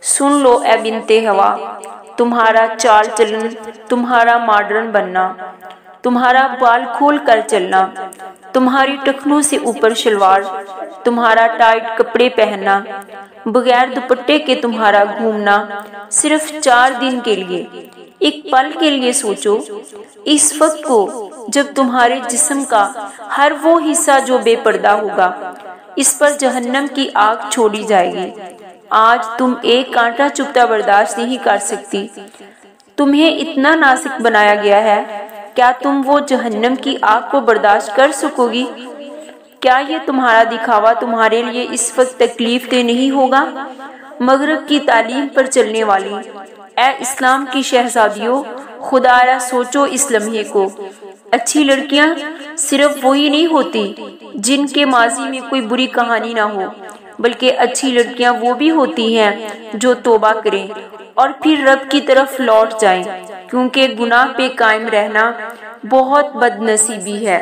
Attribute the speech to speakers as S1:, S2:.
S1: سن لو اے بنت ہوا، تمہارا چال چلن، تمہارا ماڈرن بننا، تمہارا بال کھول کر چلنا، تمہاری ٹخنوں سے اوپر شلوار، تمہارا ٹائٹ کپڑے پہننا، بغیر دوپٹے کے تمہارا گھومنا، صرف 4 دن کے لیے، ایک پل کے لیے سوچو، اس وقت کو جب تمہارے جسم کا ہر وہ حصہ جو بے پردہ ہوگا، اس پر جہنم کی آگ چھوڑی جائے گی۔ آج تم ایک کانٹا چبھتا برداشت نہیں کر سکتی، تمہیں اتنا نازک بنایا گیا ہے، کیا تم وہ جہنم کی آگ کو برداشت کر سکو گی؟ کیا یہ تمہارا دکھاوا تمہارے لیے اس وقت تکلیف دہ نہیں ہوگا؟ مغرب کی تعلیم پر چلنے والی اے اسلام کی شہزادیوں، خدایا سوچو اس لمحے کو۔ اچھی لڑکیاں صرف وہی نہیں ہوتی جن کے ماضی میں کوئی بری کہانی نہ ہو، بلکہ اچھی لڑکیاں وہ بھی ہوتی ہیں جو توبہ کریں اور پھر رب کی طرف لوٹ جائیں، کیونکہ گناہ پہ قائم رہنا بہت بد نصیبی ہے۔